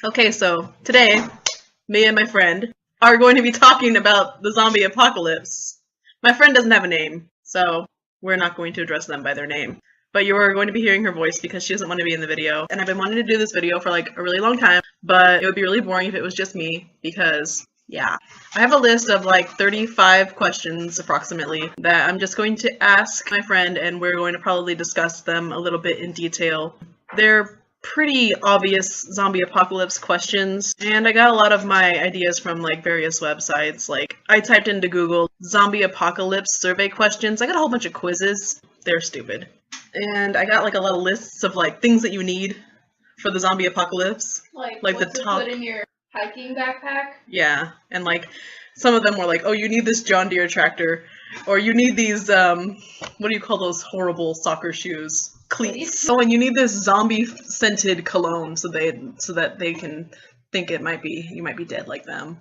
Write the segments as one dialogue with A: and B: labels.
A: Okay, so today, me and my friend are going to be talking about the zombie apocalypse. My friend doesn't have a name, so we're not going to address them by their name. But you are going to be hearing her voice because she doesn't want to be in the video. And I've been wanting to do this video for like a really long time, but it would be really boring if it was just me because, yeah. I have a list of like 35 questions approximately that I'm just going to ask my friend, and we're going to probably discuss them a little bit in detail. They're pretty obvious zombie apocalypse questions, and I got a lot of my ideas from like various websites. Like I typed into Google zombie apocalypse survey questions. I got a whole bunch of quizzes. They're stupid. And I got like a lot of lists of like things that you need for the zombie apocalypse.
B: Like
A: the
B: what to
A: top.
B: put in your hiking backpack?
A: Yeah, and like some of them were like, oh, you need this John Deere tractor, or you need these what do you call those horrible soccer shoes? Cleats. Oh, and you need this zombie scented cologne so that they can think you might be dead like them.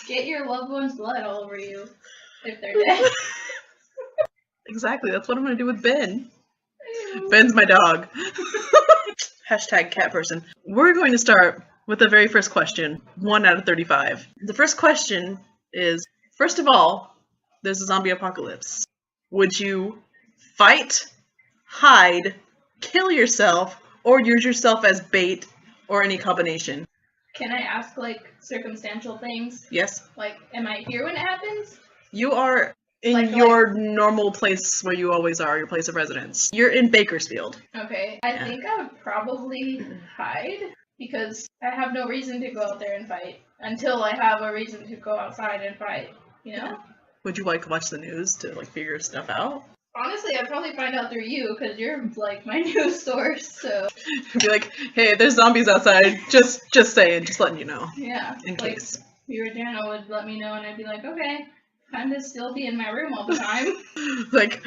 B: Get your loved one's blood all over you if they're dead.
A: Exactly, that's what I'm gonna do with Ben. Ben's my dog. Hashtag cat person. We're going to start with the very first question, 1 out of 35. The first question is, first of all, there's a zombie apocalypse. Would you fight, hide, kill yourself, or use yourself as bait, or any combination?
B: Can I ask like circumstantial things?
A: Yes.
B: Like, am I here when it happens?
A: You are in your normal place where you always are, your place of residence. You're in Bakersfield.
B: Okay. I think I would probably hide because I have no reason to go out there and fight until I have a reason to go outside and fight, you know?
A: Would you like watch the news to like figure stuff out?
B: Honestly, I'd probably find out through you because you're like my news source, so.
A: Be like, hey, there's zombies outside. Just saying, just letting you know.
B: Yeah.
A: In case.
B: You or Jana would let me know and I'd be like, okay. Time to still be in my room all the time.
A: Like,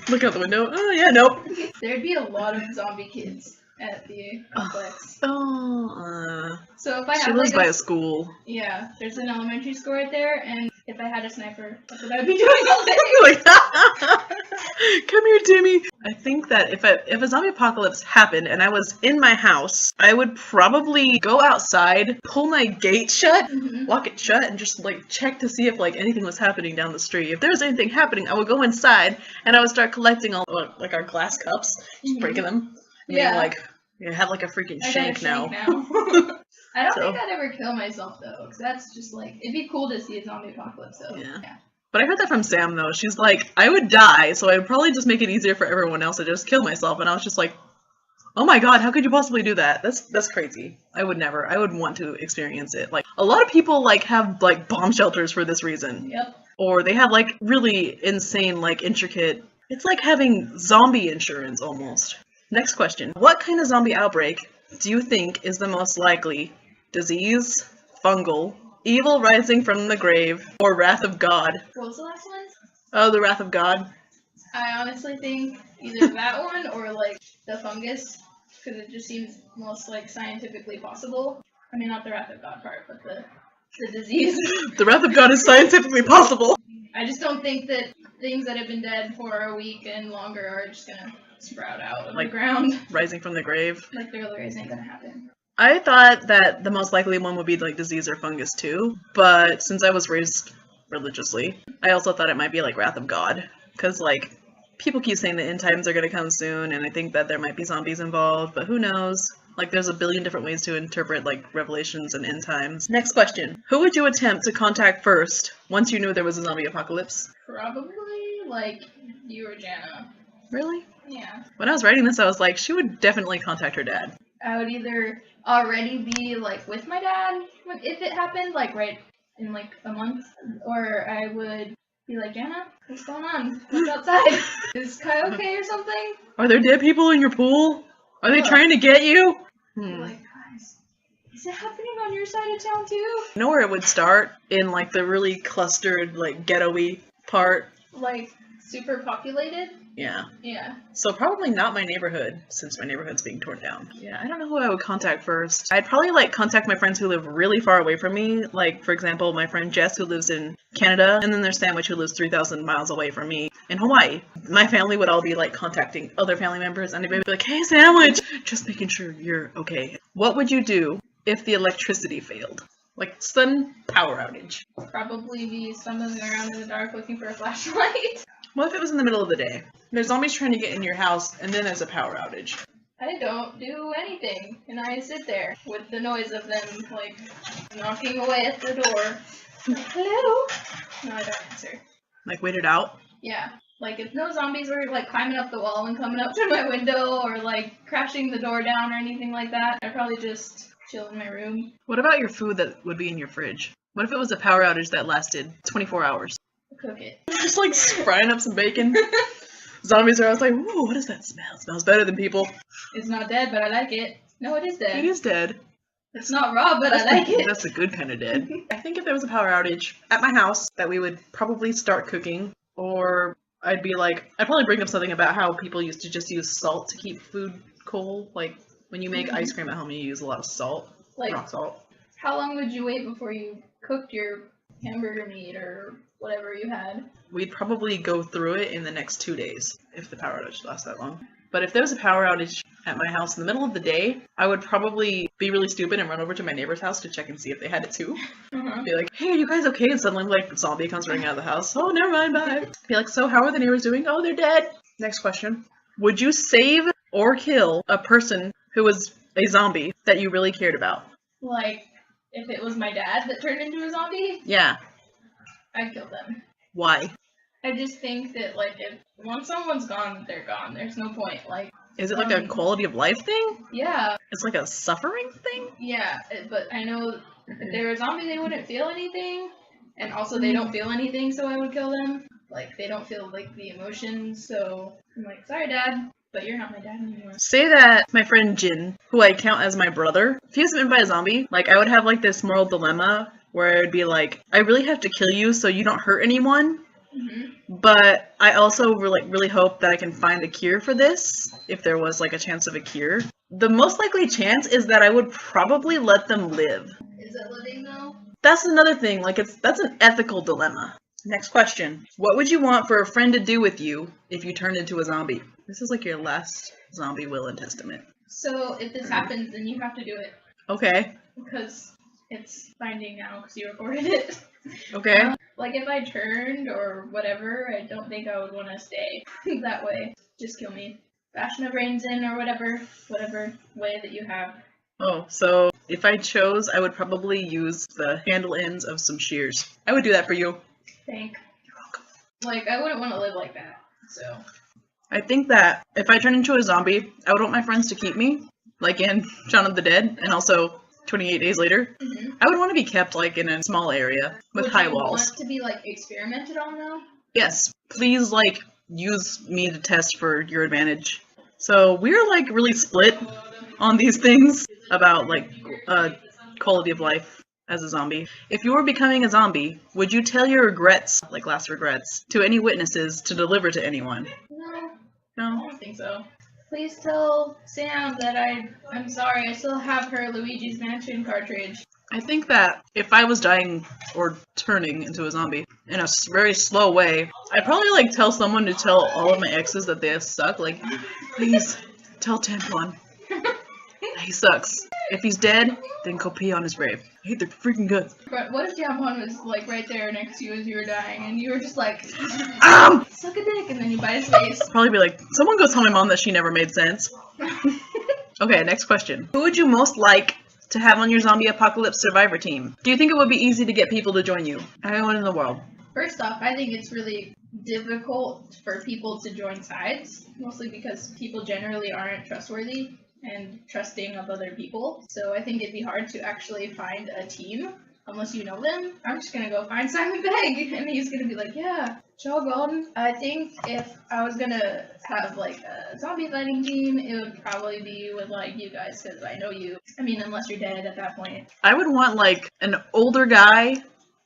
A: look out the window. Oh, yeah, nope.
B: There'd be a lot of zombie kids at the complex. So if I
A: she
B: had
A: lives
B: like
A: by a school.
B: Yeah, there's an elementary school right there, and if I had a sniper, that's what I'd be doing all day.
A: Like, come here, Timmy. I think that if a zombie apocalypse happened and I was in my house, I would probably go outside, pull my gate shut, lock it shut, and just like check to see if like anything was happening down the street. If there was anything happening, I would go inside and I would start collecting all like our glass cups, just breaking them.
B: Yeah.
A: Like, you have like a freaking shank now.
B: I don't think I'd ever kill myself though, because that's just like, it'd be cool to see a zombie apocalypse though. Yeah.
A: But I heard that from Sam though. She's like, I would die, so I would probably just make it easier for everyone else to just kill myself. And I was just like, oh my god, how could you possibly do that? That's crazy. I would never. I would want to experience it. Like, a lot of people like have like bomb shelters for this reason.
B: Yep.
A: Or they have like really insane, like intricate. It's like having zombie insurance almost. Next question. What kind of zombie outbreak do you think is the most likely? Disease, fungal, evil rising from the grave, or wrath of God?
B: What was the last one?
A: Oh, the wrath of God.
B: I honestly think either that one or like the fungus, because it just seems most like scientifically possible. I mean, not the wrath of God part, but the disease.
A: The wrath of God is scientifically possible.
B: I just don't think that things that have been dead for a week and longer are just gonna sprout out of the ground.
A: Rising from the grave.
B: Like there otherwise ain't gonna happen.
A: I thought that the most likely one would be like disease or fungus too, but since I was raised religiously, I also thought it might be like wrath of God, because like people keep saying the end times are going to come soon, and I think that there might be zombies involved, but who knows? Like there's a billion different ways to interpret like Revelations and end times. Next question. Who would you attempt to contact first once you knew there was a zombie apocalypse?
B: Probably like you or Jana.
A: Really?
B: Yeah.
A: When I was writing this, I was like, she would definitely contact her dad.
B: I would either already be like with my dad if it happened, like right in like a month, or I would be like, Jana, what's going on? What's outside? Is Kai okay or something?
A: Are there dead people in your pool? Are they trying to get you?
B: Like, guys, is it happening on your side of town too?
A: You know where it would start? In like the really clustered, like ghetto-y part.
B: Like super populated?
A: Yeah.
B: Yeah.
A: So probably not my neighborhood, since my neighborhood's being torn down. Yeah, I don't know who I would contact first. I'd probably like contact my friends who live really far away from me. Like, for example, my friend Jess, who lives in Canada, and then there's Sandwich, who lives 3,000 miles away from me in Hawaii. My family would all be like contacting other family members, and they'd be like, hey, Sandwich, just making sure you're okay. What would you do if the electricity failed? Like sudden power outage.
B: Probably be stumbling around in the dark looking for a flashlight.
A: What if it was in the middle of the day? There's zombies trying to get in your house, and then there's a power outage.
B: I don't do anything, and I sit there with the noise of them, like, knocking away at the door. Like, hello? No, I don't answer.
A: Like, wait it out?
B: Yeah. Like, if no zombies were, like, climbing up the wall and coming up to my window, or, like, crashing the door down or anything like that, I'd probably just chill in my room.
A: What about your food that would be in your fridge? What if it was a power outage that lasted 24 hours?
B: Cook it.
A: Just, like, frying up some bacon. Zombies are always like, ooh, what does that smell? It smells better than people.
B: It's not dead, but I like it. No, it is dead.
A: It is dead.
B: It's not raw, but I like it.
A: That's a good kind of dead. I think if there was a power outage at my house, that we would probably start cooking, or I'd probably bring up something about how people used to just use salt to keep food cold. Like, when you make ice cream at home, you use a lot of salt,
B: Like,
A: rock salt.
B: how long would you wait before you cooked your hamburger meat or whatever you had?
A: We'd probably go through it in the next 2 days, if the power outage lasts that long. But if there was a power outage at my house in the middle of the day, I would probably be really stupid and run over to my neighbor's house to check and see if they had it too. Be like, hey, are you guys okay? And suddenly, like, a zombie comes running out of the house. Oh, never mind, bye. Be like, so how are the neighbors doing? Oh, they're dead. Next question. Would you save or kill a person who was a zombie that you really cared about?
B: Like, if it was my dad that turned into a zombie,
A: Yeah.
B: I'd kill them.
A: Why?
B: I just think that, like, if once someone's gone, they're gone. There's no point. Like,
A: Is it like a quality of life thing?
B: yeah,
A: It's like a suffering thing?
B: yeah, but I know if they were a zombie, they wouldn't feel anything, and also they don't feel anything, so I would kill them. Like, they don't feel, like, the emotions, so I'm like, sorry, Dad, but you're not my dad anymore.
A: Say that my friend Jin, who I count as my brother, if he was bitten by a zombie, like, I would have, like, this moral dilemma where I'd be like, I really have to kill you so you don't hurt anyone, but I also really hope that I can find a cure for this, if there was, like, a chance of a cure. The most likely chance is that I would probably let them live.
B: Is it living, though?
A: That's another thing, like, that's an ethical dilemma. Next question. What would you want for a friend to do with you if you turned into a zombie? This is like your last zombie will and testament.
B: So, if this happens, then you have to do it.
A: Okay.
B: Because it's binding now, because you recorded it.
A: Okay.
B: Like, if I turned or whatever, I don't think I would want to stay that way. Just kill me. Bash my brains in or whatever way that you have.
A: Oh, so if I chose, I would probably use the handle ends of some shears. I would do that for you.
B: Thank. Like, I wouldn't want to live like that, so.
A: I think that if I turn into a zombie, I would want my friends to keep me, like in Shaun of the Dead, and also 28 Days Later. I would want to be kept, like, in a small area with high walls.
B: Would you want to be, like, experimented on, though?
A: Yes, please, like, use me to test for your advantage. So we're, like, really split on these things about, like, quality of life as a zombie. If you were becoming a zombie, would you tell your regrets, like last regrets, to any witnesses to deliver to anyone?
B: No.
A: No?
B: I don't think so. Please tell Sam that I'm sorry, I still have her Luigi's Mansion cartridge.
A: I think that if I was dying or turning into a zombie in a very slow way, I'd probably, like, tell someone to tell all of my exes that they suck. Like, please, tell Tampon. He sucks. If he's dead, then go pee on his grave. I hate their freaking guts.
B: But what if Tampon was, like, right there next to you as you were dying, and you were just like, suck a dick, and then you bite his face?
A: Probably be like, someone go tell my mom that she never made sense. Okay, next question. Who would you most like to have on your zombie apocalypse survivor team? Do you think it would be easy to get people to join you? Everyone in the world.
B: First off, I think it's really difficult for people to join sides, mostly because people generally aren't trustworthy and trusting of other people. So I think it'd be hard to actually find a team unless you know them. I'm just gonna go find Simon Pegg, and he's gonna be like, yeah, jog on. I think if I was gonna have, like, a zombie fighting team, it would probably be with, like, you guys, because I know you. I mean, unless you're dead at that point.
A: I would want, like, an older guy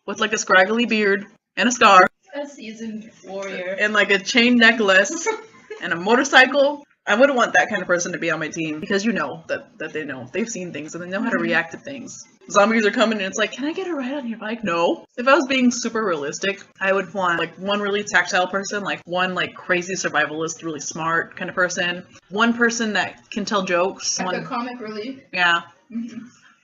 A: with, like, a scraggly beard and a scar.
B: A seasoned warrior.
A: And, like, a chain necklace and a motorcycle. I wouldn't want that kind of person to be on my team, because you know that they know. They've seen things and they know how to react to things. Zombies are coming and it's like, can I get a ride on your bike? No. If I was being super realistic, I would want, like, one really tactile person, like one, like, crazy survivalist, really smart kind of person. One person that can tell jokes.
B: Like a comic relief.
A: Yeah.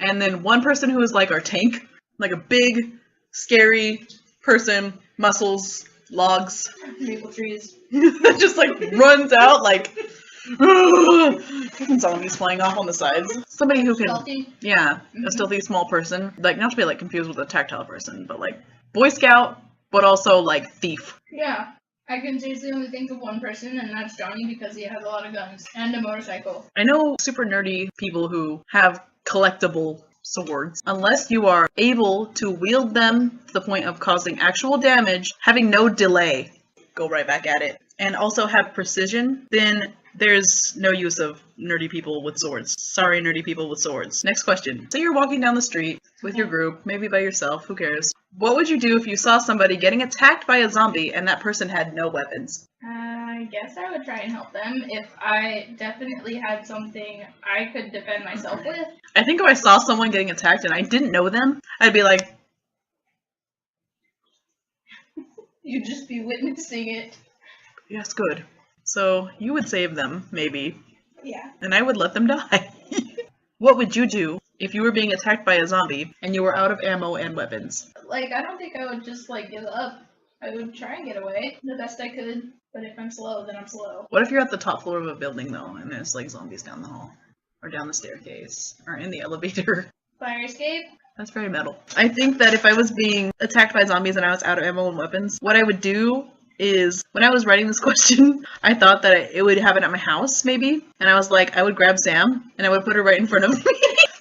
A: and then one person who is like our tank, like a big, scary person, muscles, logs,
B: Maple trees.
A: that just like runs out like fucking zombies flying off on the sides. Somebody who can,
B: Stealthy.
A: yeah, a stealthy small person, like not to be like confused with a tactile person, but like Boy Scout, but also like thief.
B: Yeah. I can seriously only think of one person, and that's Johnny because he has a lot of guns and a motorcycle.
A: I know super nerdy people who have collectible swords. Unless you are able to wield them to the point of causing actual damage, having no delay, go right back at it, and also have precision, then there's no use of nerdy people with swords. Sorry, nerdy people with swords. Next question. So you're walking down the street with your group, maybe by yourself, who cares? What would you do if you saw somebody getting attacked by a zombie and that person had no weapons?
B: I guess I would try and help them if I definitely had something I could defend myself with.
A: I think if I saw someone getting attacked and I didn't know them, I'd be like,
B: You'd just be witnessing it.
A: yes, good. So you would save them, maybe,
B: Yeah.
A: and I would let them die. What would you do if you were being attacked by a zombie and you were out of ammo and weapons?
B: Like, I don't think I would just, like, give up. I would try and get away the best I could, but if I'm slow, then I'm slow.
A: What if you're at the top floor of a building, though, and there's, like, zombies down the hall? Or down the staircase? Or in the elevator?
B: Fire escape?
A: That's very metal. I think that if I was being attacked by zombies and I was out of ammo and weapons, what I would do is, when I was writing this question, I thought that it would happen at my house, maybe. And I was like, I would grab Sam, and I would put her right in front of me.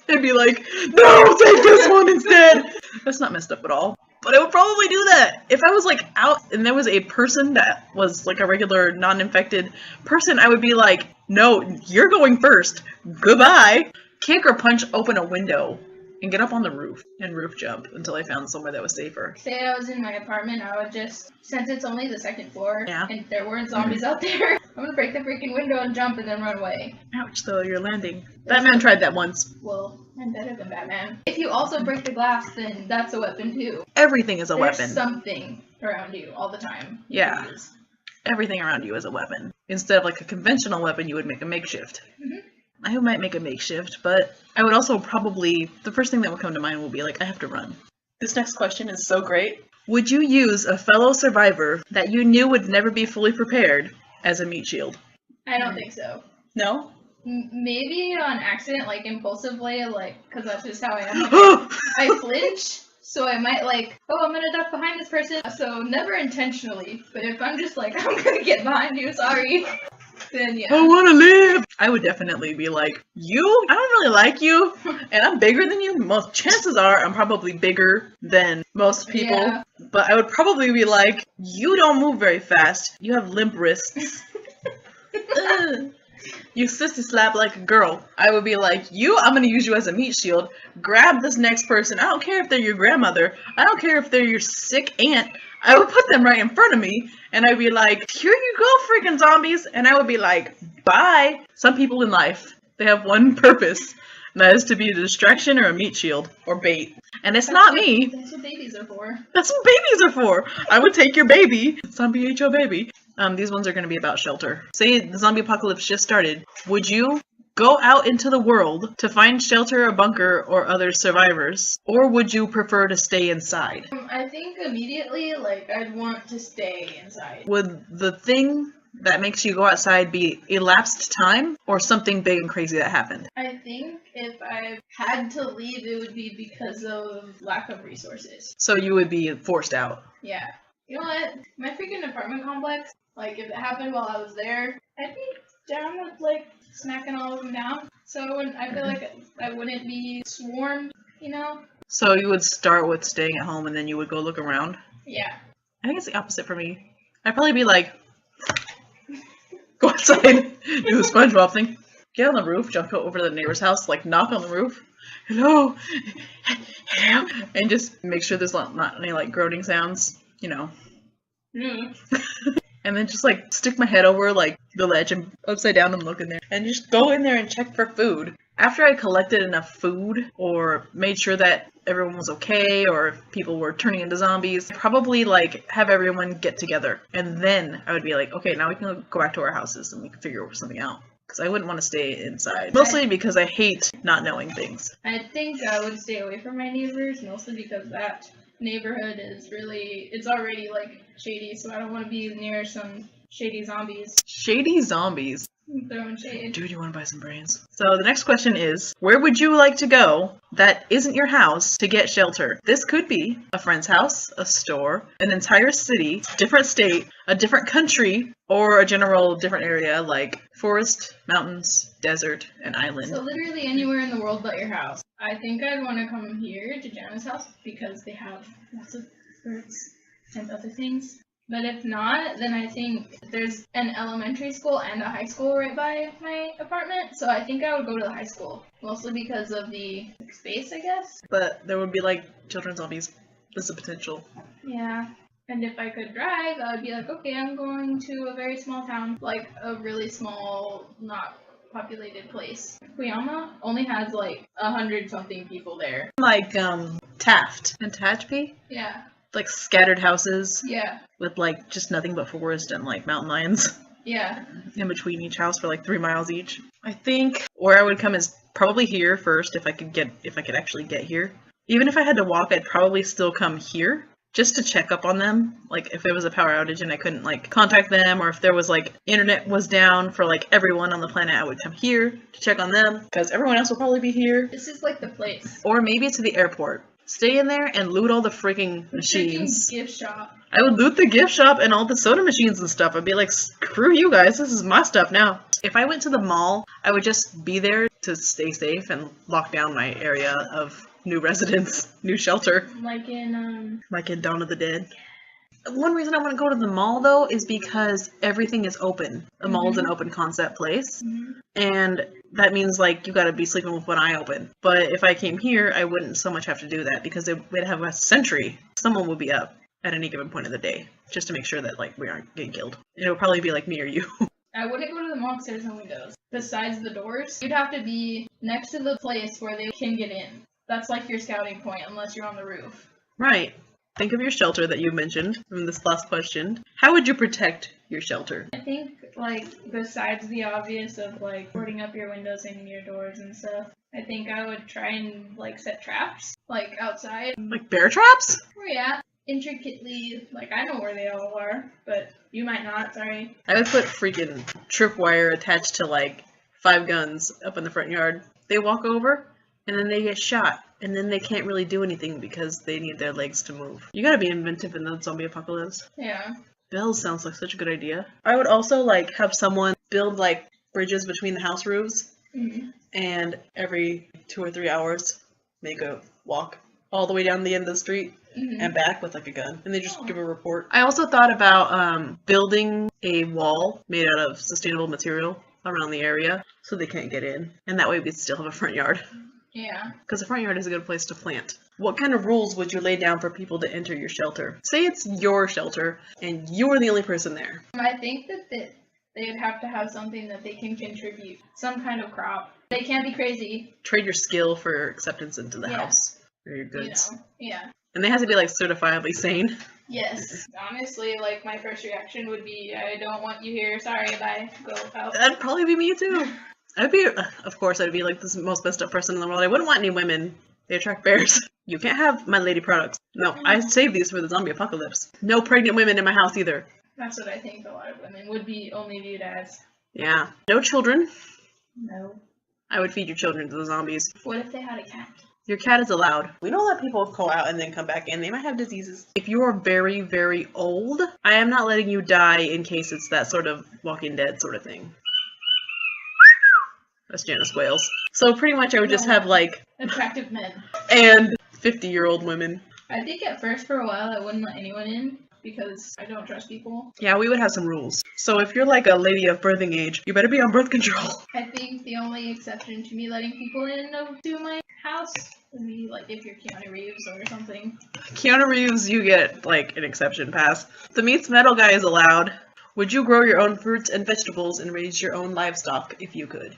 A: I'd be like, no, take this one instead! That's not messed up at all. But I would probably do that. If I was, like, out and there was a person that was, like, a regular, non-infected person, I would be like, no, you're going first. Goodbye. Kick or punch open a window and get up on the roof and roof jump until I found somewhere that was safer.
B: Say I was in my apartment, I would just, since it's only the second floor,
A: Yeah.
B: and there weren't zombies out there, I'm gonna break the freaking window and jump and then run away.
A: Ouch, though, you're landing. Batman tried that once.
B: Well, I'm better than Batman. If you also break the glass, then that's a weapon too.
A: Everything is a
B: There's
A: weapon.
B: something around you all the time. you
A: Yeah.
B: can use.
A: Everything around you is a weapon. Instead of like a conventional weapon, you would make a makeshift.
B: Mhm.
A: I might make a makeshift, but I would also probably, the first thing that would come to mind will be like, I have to run. This next question is so great. Would you use a fellow survivor that you knew would never be fully prepared as a meat shield?
B: I don't think so.
A: No?
B: Maybe on accident, like impulsively, like, because that's just how I am. Like, I flinch, so I might like, oh, I'm gonna duck behind this person. So never intentionally, but if I'm just like, I'm gonna get behind you, sorry, then yeah.
A: I want to live! I would definitely be like, you? I don't really like you, and I'm bigger than you. Most chances are I'm probably bigger than most people,
B: Yeah.
A: but I would probably be like, you don't move very fast. You have limp wrists. Ugh. You sissy slap like a girl. I would be like, I'm gonna use you as a meat shield. Grab this next person. I don't care if they're your grandmother. I don't care if they're your sick aunt. I would put them right in front of me, and I'd be like, here you go, freaking zombies. And I would be like, bye. Some people in life, they have one purpose, and that is to be a distraction or a meat shield or bait. And it's not me.
B: That's what babies are for.
A: That's what babies are for. I would take your baby. Zombie ate your baby. These ones are going to be about shelter. Say the zombie apocalypse just started. Would you go out into the world to find shelter, a bunker, or other survivors? Or would you prefer to stay inside?
B: I think immediately, like, I'd want to stay inside.
A: Would the thing that makes you go outside be elapsed time or something big and crazy that happened?
B: I think if I had to leave, it would be because of lack of resources.
A: So you would be forced out.
B: Yeah. You know what? My freaking apartment complex, like, if it happened while I was there, I'd be down with, like, smacking all of them down. So I feel like I wouldn't be swarmed, you know?
A: So you would start with staying at home and then you would go look around?
B: Yeah.
A: I think it's the opposite for me. I'd probably be like, go outside, do the SpongeBob thing, get on the roof, jump over to the neighbor's house, like knock on the roof, hello, hello, and just make sure there's not any like groaning sounds, you know.
B: Mm.
A: And then just like stick my head over like the ledge and upside down and look in there and just go in there and check for food. After I collected enough food or made sure that everyone was okay or if people were turning into zombies, I'd probably like have everyone get together. And then I would be like, okay, now we can go back to our houses and we can figure something out. because I wouldn't want to stay inside. Mostly because I hate not knowing things.
B: I think I would stay away from my neighbors, mostly because that neighborhood is really, it's already like shady, so I don't want to be near some shady zombies.
A: Shady zombies.
B: Throwing shade.
A: Dude, you want to buy some brains? So the next question is, where would you like to go that isn't your house to get shelter? This could be a friend's house, a store, an entire city, different state, a different country, or a general different area like forest, mountains, desert, and island.
B: So literally anywhere in the world but your house. I think I'd want to come here to Jana's house because they have lots of birds and other things. But if not, then I think there's an elementary school and a high school right by my apartment. So I think I would go to the high school, mostly because of the space, I guess.
A: But there would be like children's zombies. There's a potential.
B: Yeah. And if I could drive, I would be like, okay, I'm going to a very small town, like a really small, not populated place. Kuyama only has like 100-something people there.
A: Like Taft and Tehachapi?
B: Yeah.
A: Like scattered houses
B: Yeah.
A: with like just nothing but forest and like mountain lions
B: Yeah.
A: in between each house for like 3 miles each. I think where I would come is probably here first if I could actually get here. Even if I had to walk, I'd probably still come here just to check up on them. Like if there was a power outage and I couldn't like contact them, or if there was like internet was down for like everyone on the planet, I would come here to check on them because everyone else will probably be here.
B: This is like the place.
A: Or maybe to the airport. Stay in there and loot all the freaking machines.
B: Freaking gift shop.
A: I would loot the gift shop and all the soda machines and stuff. I'd be like, screw you guys, this is my stuff now. If I went to the mall, I would just be there to stay safe and lock down my area of new residents, new shelter.
B: Like in
A: Dawn of the Dead. One reason I want to go to the mall, though, is because everything is open. The mall is an open concept place. And that means, like, you gotta be sleeping with one eye open. But if I came here, I wouldn't so much have to do that because we'd have a sentry. Someone would be up at any given point of the day just to make sure that, like, we aren't getting killed. And it would probably be, like, me or you.
B: I wouldn't go to the mall because there's no windows. Besides the doors, you'd have to be next to the place where they can get in. That's like your scouting point unless you're on the roof.
A: Right. Think of your shelter that you mentioned from this last question. How would you protect your shelter?
B: I think, like, besides the obvious of, like, boarding up your windows and your doors and stuff, I think I would try and, like, set traps, like, outside.
A: Like bear traps?
B: Oh, yeah. Intricately, like, I know where they all are, but you might not, sorry.
A: I would put freaking tripwire attached to, like, 5 guns up in the front yard. They walk over, and then they get shot. And then they can't really do anything because they need their legs to move. You gotta be inventive in the zombie apocalypse.
B: Yeah.
A: Bells sounds like such a good idea. I would also, like, have someone build, like, bridges between the house roofs. And every 2 or 3 hours, make a walk all the way down the end of the street and back with, like, a gun. And they just give a report. I also thought about building a wall made out of sustainable material around the area so they can't get in. And that way we'd still have a front yard.
B: Yeah.
A: Because the front yard is a good place to plant. What kind of rules would you lay down for people to enter your shelter? Say it's your shelter, and you're the only person there.
B: I think that they'd have to have something that they can contribute. Some kind of crop. They can't be crazy.
A: Trade your skill for acceptance into the house. Or your goods.
B: You know? Yeah.
A: And they have to be, like, certifiably sane.
B: Yes. Honestly, like, my first reaction would be, I don't want you here. Sorry, bye. Go out.
A: That'd probably be me, too. I'd be, of course, I'd be like the most messed up person in the world. I wouldn't want any women. They attract bears. You can't have my lady products. No, I saved these for the zombie apocalypse. No pregnant women in my house either.
B: That's what I think a lot of women would be only viewed as.
A: Yeah. No children.
B: No.
A: I would feed your children to the zombies.
B: What if they had a cat?
A: Your cat is allowed. We don't let people go out and then come back in. They might have diseases. If you are very, very old, I am not letting you die in case it's that sort of Walking Dead sort of thing. That's Janice Wales. So pretty much I would just have, like...
B: attractive men.
A: And 50-year-old women.
B: I think at first for a while I wouldn't let anyone in because I don't trust people.
A: Yeah, we would have some rules. So if you're like a lady of birthing age, you better be on birth control.
B: I think the only exception to me letting people in to my house would be like if you're Keanu Reeves or something.
A: Keanu Reeves, you get like an exception pass. The meets metal guy is allowed. Would you grow your own fruits and vegetables and raise your own livestock if you could?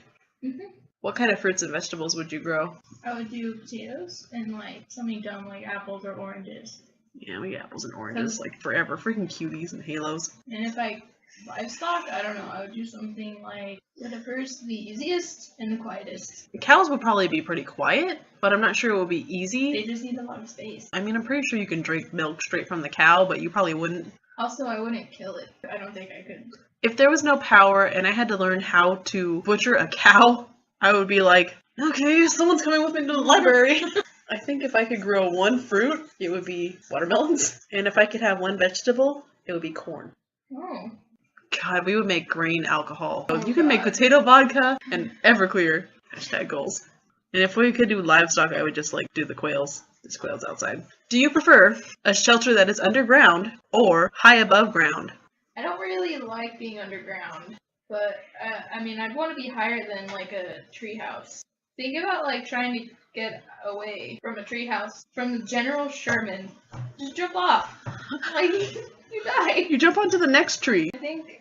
A: What kind of fruits and vegetables would you grow?
B: I would do potatoes and like something dumb like apples or oranges.
A: Yeah, we get apples and oranges like forever. Freaking cuties and halos.
B: And if I Livestock? I don't know. I would do something like whatever's the easiest and the quietest.
A: Cows would probably be pretty quiet, but I'm not sure it will be
B: They
A: easy.
B: just need a lot of space.
A: I mean, I'm pretty sure you can drink milk straight from the cow, but you probably wouldn't.
B: Also, I wouldn't kill it. I don't think I could.
A: If there was no power and I had to learn how to butcher a cow, I would be like, okay, someone's coming with me to the library. I think if I could grow one fruit, it would be watermelons. And if I could have one vegetable, it would be corn.
B: Oh.
A: God, we would make grain alcohol.
B: Oh,
A: you can make
B: God.
A: potato vodka and Everclear. Hashtag goals. And if we could do livestock, I would just like do the quails. There's quails outside. Do you prefer a shelter that is underground or high above ground?
B: I don't really like being underground, but I mean, I'd want to be higher than like a treehouse. Think about like trying to get away from a treehouse from General Sherman. Just jump off. Like, you die.
A: You jump onto the next tree.
B: I think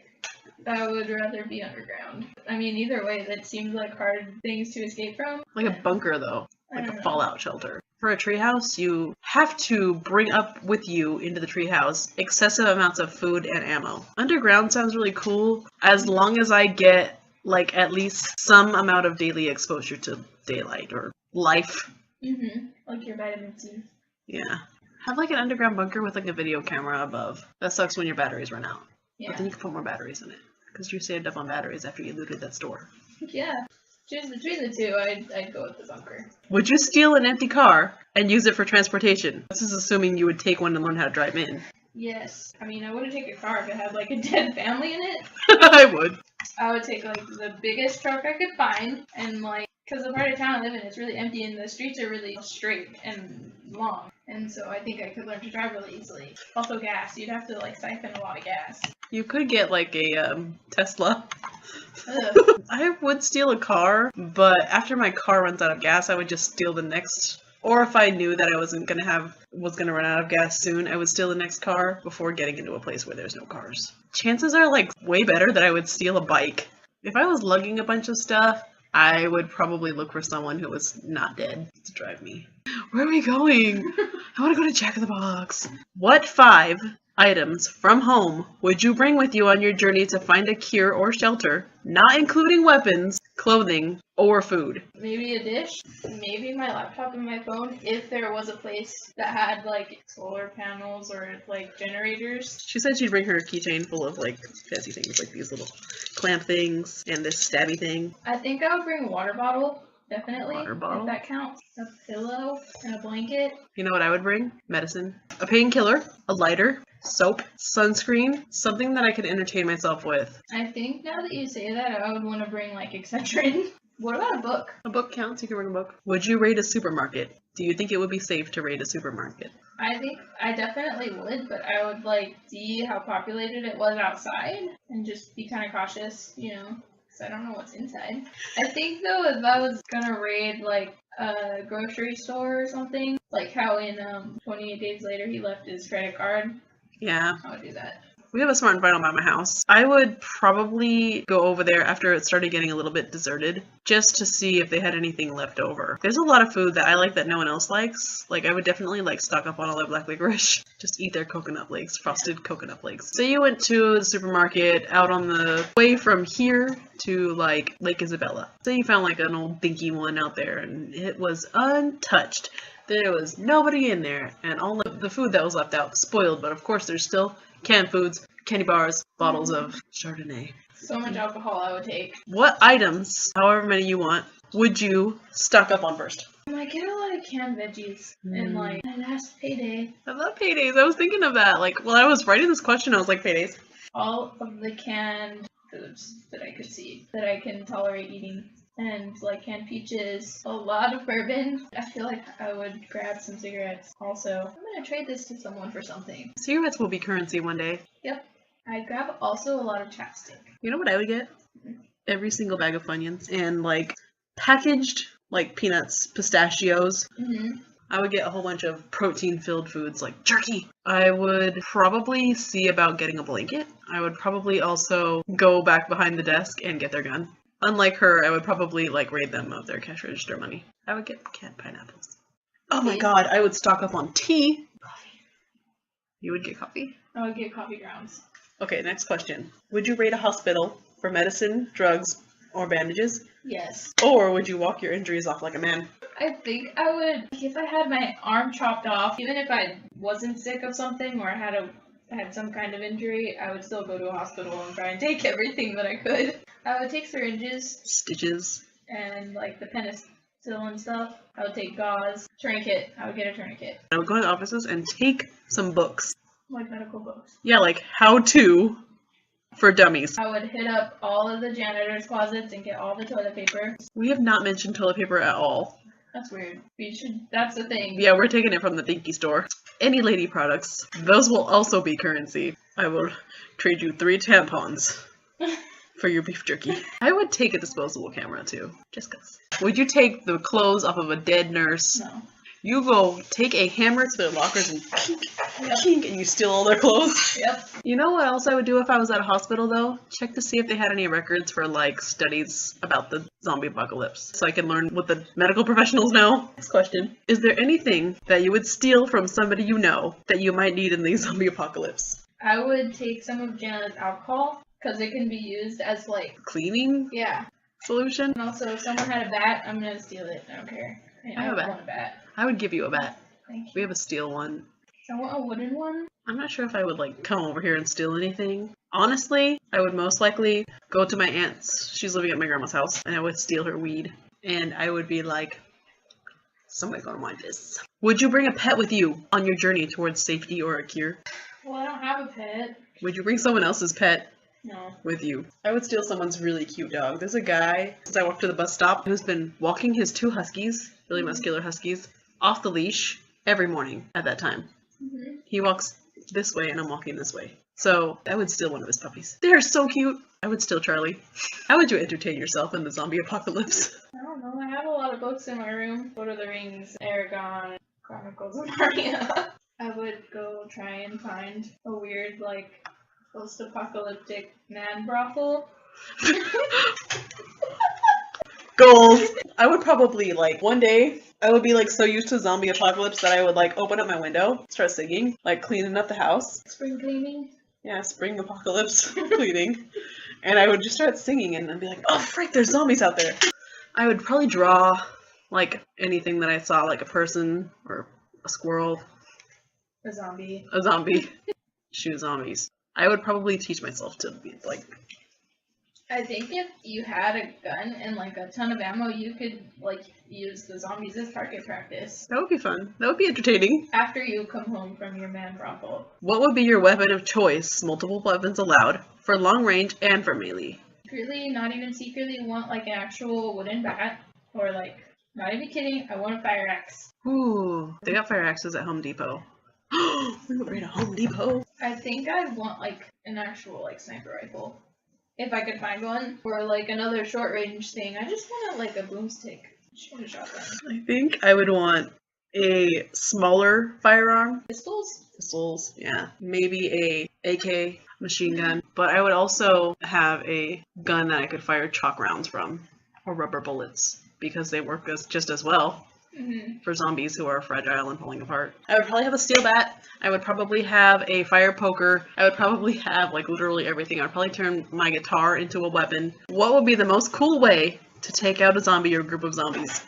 B: I would rather be underground. I mean, either way, that seems like hard things to escape from.
A: Like a bunker though.
B: I
A: Like
B: don't
A: a
B: know.
A: fallout shelter. For a treehouse, you have to bring up with you into the treehouse excessive amounts of food and ammo. Underground sounds really cool as long as I get like at least some amount of daily exposure to daylight or life.
B: Like your vitamin C.
A: Yeah. Have like an underground bunker with like a video camera above. That sucks when your batteries run out.
B: Yeah.
A: But then you can put more batteries in it. Because you saved up on batteries after you looted that store.
B: Yeah. Choose between the two, I'd go with the bunker.
A: Would you steal an empty car and use it for transportation? This is assuming you would take one and learn how to drive in.
B: Yes. I mean, I wouldn't take a car if it had like a dead family in it.
A: I would.
B: I would take like the biggest truck I could find, and like, because the part of town I live in is really empty and the streets are really straight and long, and so I think I could learn to drive really easily. Also gas, you'd have to like siphon a lot of gas.
A: You could get like a Tesla.
B: Ugh.
A: I would steal a car, but after my car runs out of gas, I would just steal the next. Or if I knew that I was gonna run out of gas soon, I would steal the next car before getting into a place where there's no cars. Chances are like way better that I would steal a bike. If I was lugging a bunch of stuff, I would probably look for someone who was not dead to drive me. Where are we going? I want to go to Jack in the Box. What 5 items from home would you bring with you on your journey to find a cure or shelter, not including weapons, clothing, or food?
B: Maybe a dish, maybe my laptop and my phone, if there was a place that had like solar panels or like generators.
A: She said she'd bring her keychain full of like fancy things, like these little clamp things and this stabby thing.
B: I think I would bring a water bottle, definitely,
A: Water bottle?
B: if that counts. A pillow and a blanket.
A: You know what I would bring? Medicine. A painkiller, a lighter, soap, sunscreen, something that I could entertain myself with.
B: I think now that you say that, I would want to bring like Excedrin. What about a book?
A: A book counts, you can bring a book. Would you raid a supermarket? Do you think it would be safe to raid a supermarket?
B: I think I definitely would, but I would like see how populated it was outside and just be kind of cautious, you know, because I don't know what's inside. I think though, if I was gonna raid like a grocery store or something, like how in 28 Days Later he left his credit card,
A: Yeah.
B: I would do that.
A: We have a Smart and Vinyl by my house. I would probably go over there after it started getting a little bit deserted, just to see if they had anything left over. There's a lot of food that I like that no one else likes. Like, I would definitely, like, stock up on all their black licorice. Just eat their coconut flakes, frosted coconut flakes. So you went to the supermarket out on the way from here to, like, Lake Isabella. So you found, like, an old dinky one out there, and it was untouched. There was nobody in there, and all of the food that was left out spoiled, but of course there's still canned foods, candy bars, bottles of Chardonnay.
B: So much alcohol I would take.
A: What items, however many you want, would you stock up on first?
B: I get a lot of canned veggies and like my last payday.
A: I love paydays. I was thinking of that. Like, while I was writing this question, I was like, paydays.
B: All of the canned foods that I could see that I can tolerate eating. And like canned peaches, a lot of bourbon. I feel like I would grab some cigarettes also. I'm gonna trade this to someone for something.
A: Cigarettes will be currency one day.
B: Yep. I'd grab also a lot of chapstick.
A: You know what I would get? Every single bag of Funyuns. And, like, packaged, like, peanuts, pistachios. I would get a whole bunch of protein-filled foods like jerky. I would probably see about getting a blanket. I would probably also go back behind the desk and get their gun. Unlike her, I would probably, like, raid them of their cash register money. I would get canned pineapples. Oh my god, I would stock up on tea. Coffee. You would get coffee?
B: I would get coffee grounds.
A: Okay, next question. Would you raid a hospital for medicine, drugs, or bandages?
B: Yes.
A: Or would you walk your injuries off like a man?
B: I think I would, if I had my arm chopped off, even if I wasn't sick of something or had some kind of injury, I would still go to a hospital and try and take everything that I could. I would take syringes.
A: Stitches.
B: And like the penicillin stuff. I would take gauze. Tourniquet. I would get a tourniquet.
A: I would go into offices and take some books.
B: Like medical books.
A: Yeah, like how to for dummies.
B: I would hit up all of the janitor's closets and get all the toilet paper.
A: We have not mentioned toilet paper at all.
B: That's weird. That's the thing.
A: Yeah, we're taking it from the Dinky store. Any lady products, those will also be currency. I will trade you 3 tampons for your beef jerky. I would take a disposable camera too, just cause. Would you take the clothes off of a dead nurse?
B: No.
A: You go take a hammer to their lockers and kink,
B: Yep.
A: kink, and you steal all their clothes.
B: Yep.
A: You know what else I would do if I was at a hospital though? Check to see if they had any records for like studies about the zombie apocalypse. So I can learn what the medical professionals know. Next question. Is there anything that you would steal from somebody you know that you might need in the zombie apocalypse?
B: I would take some of Jana's alcohol because it can be used as like,
A: Cleaning
B: yeah.
A: solution?
B: And also, if someone had a bat, I'm gonna steal it. I don't care.
A: I have a bat.
B: want a bat.
A: I would give you a bat.
B: Thank
A: We
B: you.
A: have a steel one.
B: So I want a wooden one.
A: I'm not sure if I would like come over here and steal anything. Honestly, I would most likely go to my aunt's. She's living at my grandma's house, and I would steal her weed. And I would be like, somebody's gonna want this. Would you bring a pet with you on your journey towards safety or a cure?
B: Well, I don't have a pet.
A: Would you bring someone else's pet
B: No.
A: with you? I would steal someone's really cute dog. There's a guy, since I walked to the bus stop, who's been walking his 2 huskies, really muscular huskies, off the leash every morning at that time.
B: Mm-hmm.
A: He walks this way and I'm walking this way. So I would steal one of his puppies. They're so cute. I would steal Charlie. How would you entertain yourself in the zombie apocalypse?
B: I don't know. I have a lot of books in my room. Lord of the Rings, Aragon, Chronicles of Narnia. I would go try and find a weird, like, post-apocalyptic man brothel.
A: Goals! I would probably, like, one day, I would be, like, so used to zombie apocalypse that I would, like, open up my window, start singing, like, cleaning up the house.
B: Spring cleaning.
A: Yeah, spring apocalypse cleaning. And I would just start singing and then be like, oh, frick, there's zombies out there. I would probably draw, like, anything that I saw, like a person or a squirrel,
B: A zombie.
A: a zombie, shoot zombies. I would probably teach myself to be, like,
B: I think if you had a gun and, like, a ton of ammo, you could, like, use the zombies as target practice.
A: that would be fun. That would be entertaining.
B: After you come home from your man brothel.
A: What would be your weapon of choice? Multiple weapons allowed for long range and for melee.
B: Secretly, not even secretly, want, like, an actual wooden bat. Or, like, not even kidding, I want a fire axe.
A: Ooh, they got fire axes at Home Depot. We would raid a Home Depot.
B: I think I'd want, like, an actual, like, sniper rifle. If I could find one. Or, like, another short range thing. I just want, like, a boomstick. Shoot a shotgun.
A: I think I would want a smaller firearm.
B: Pistols?
A: Pistols, yeah. Maybe a AK machine gun. But I would also have a gun that I could fire chalk rounds from. Or rubber bullets. Because they work just as well.
B: Mm-hmm.
A: For zombies who are fragile and falling apart. I would probably have a steel bat. I would probably have a fire poker. I would probably have, like, literally everything. I would probably turn my guitar into a weapon. What would be the most cool way to take out a zombie or a group of zombies?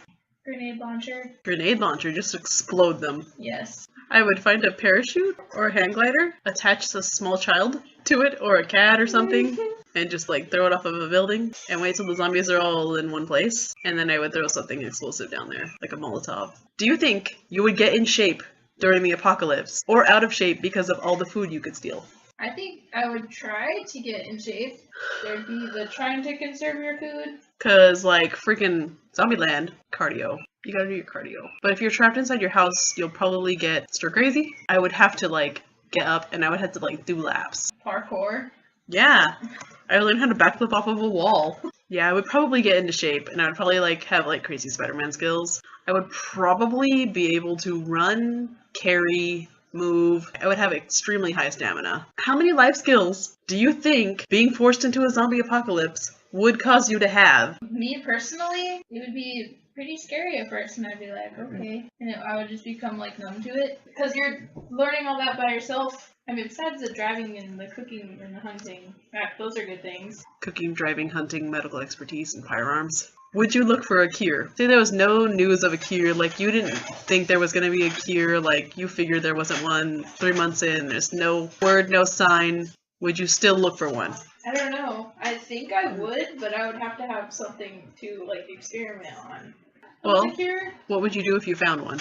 B: Grenade launcher?
A: Grenade launcher, just explode them.
B: Yes.
A: I would find a parachute or a hang glider, attach a small child to it or a cat or something, and just like throw it off of a building and wait till the zombies are all in one place. And then I would throw something explosive down there, like a Molotov. Do you think you would get in shape during the apocalypse or out of shape because of all the food you could steal?
B: I think I would try to get in shape. There'd be the trying to conserve your food.
A: Cause like freaking Zombieland, cardio. You gotta do your cardio. But if you're trapped inside your house, you'll probably get stir crazy. I would have to like get up and I would have to like do laps.
B: Parkour.
A: Yeah. I would learn how to backflip off of a wall. Yeah, I would probably get into shape and I would probably like have like crazy Spider-Man skills. I would probably be able to run, carry, move. I would have extremely high stamina. How many life skills do you think being forced into a zombie apocalypse would cause you to have?
B: Me personally, it would be pretty scary at first, and I'd be like, okay. And I would just become like numb to it. Because you're learning all that by yourself. I mean, besides the driving and the cooking and the hunting, those are good things.
A: Cooking, driving, hunting, medical expertise, and firearms. Would you look for a cure? Say there was no news of a cure, like you didn't think there was going to be a cure, like you figured there wasn't one 3 months in, there's no word, no sign. Would you still look for one?
B: I don't know. I think I would, but I would have to have something to like experiment on.
A: Well,
B: With a cure,
A: what would you do if you found one?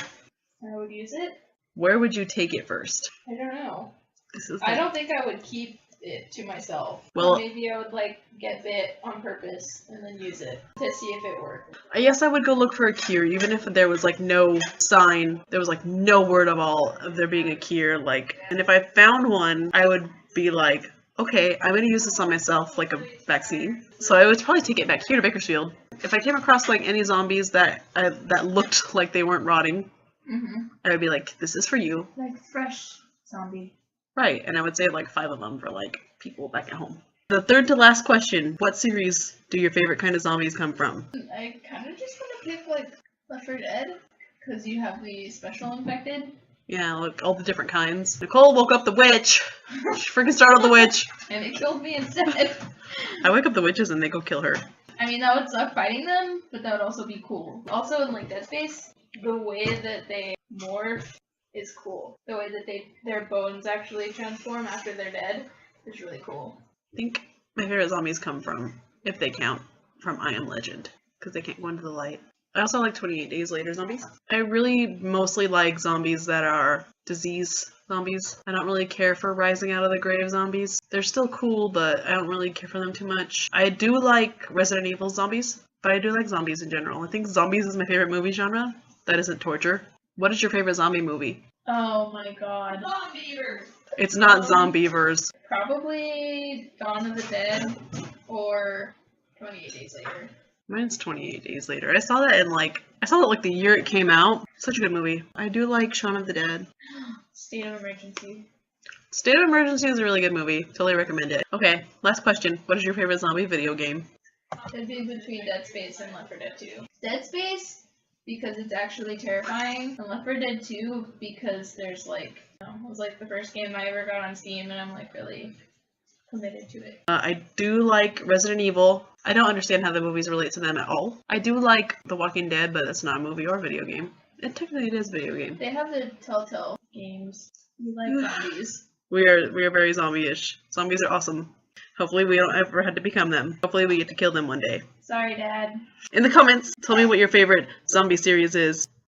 B: I would use it.
A: Where would you take it first?
B: I don't know.
A: This is
B: I don't think I would keep it to myself.
A: Well,
B: maybe I would like get bit on purpose and then use it to see if it worked.
A: I guess I would go look for a cure, even if there was like no sign, there was like no word of all of there being a cure. Like, and if I found one, I would be like, okay, I'm gonna use this on myself, like a vaccine. So I would probably take it back here to Bakersfield. If I came across like any zombies that looked like they weren't rotting, I would be like, this is for you.
B: Like fresh zombie.
A: Right, and I would save like 5 of them for like people back at home. The third to last question, what series do your favorite kind of zombies come from?
B: I kind of just want to pick like Left 4 Dead, because you have the special infected.
A: Yeah, like all the different kinds. Nicole woke up the witch! She freaking startled the witch!
B: And it killed me instead.
A: I wake up the witches and they go kill her.
B: I mean, that would suck fighting them, but that would also be cool. Also, in like Dead Space, the way that they morph is cool. The way that their bones actually transform after they're dead is really cool.
A: I think my favorite zombies come from, if they count, from I Am Legend, because they can't go into the light. I also like 28 Days Later zombies. I really mostly like zombies that are disease zombies. I don't really care for rising out of the grave zombies. They're still cool, but I don't really care for them too much. I do like Resident Evil zombies, but I do like zombies in general. I think zombies is my favorite movie genre. That isn't torture. What is your favorite zombie movie?
B: Oh my god.
C: Zombievers!
A: It's not Zombievers.
B: Probably Dawn of the Dead or 28 Days Later.
A: Mine's 28 Days Later. I saw that like the year it came out. Such a good movie. I do like Shaun of the Dead.
B: State of Emergency.
A: State of Emergency is a really good movie. Totally recommend it. Okay, last question. What is your favorite zombie video game?
B: It'd be between Dead Space and Left 4 Dead 2. Dead Space, because it's actually terrifying, and Left 4 Dead 2, because there's like, it was like the first game I ever got on Steam, and I'm like really committed to it.
A: I do like Resident Evil. I don't understand how the movies relate to them at all. I do like The Walking Dead, but that's not a movie or a video game. Technically it is a video game.
B: They have the Telltale games. We like zombies.
A: We are very zombie-ish. Zombies are awesome. Hopefully we don't ever have to become them. Hopefully we get to kill them one day.
B: Sorry, Dad.
A: In the comments, tell me what your favorite zombie series is.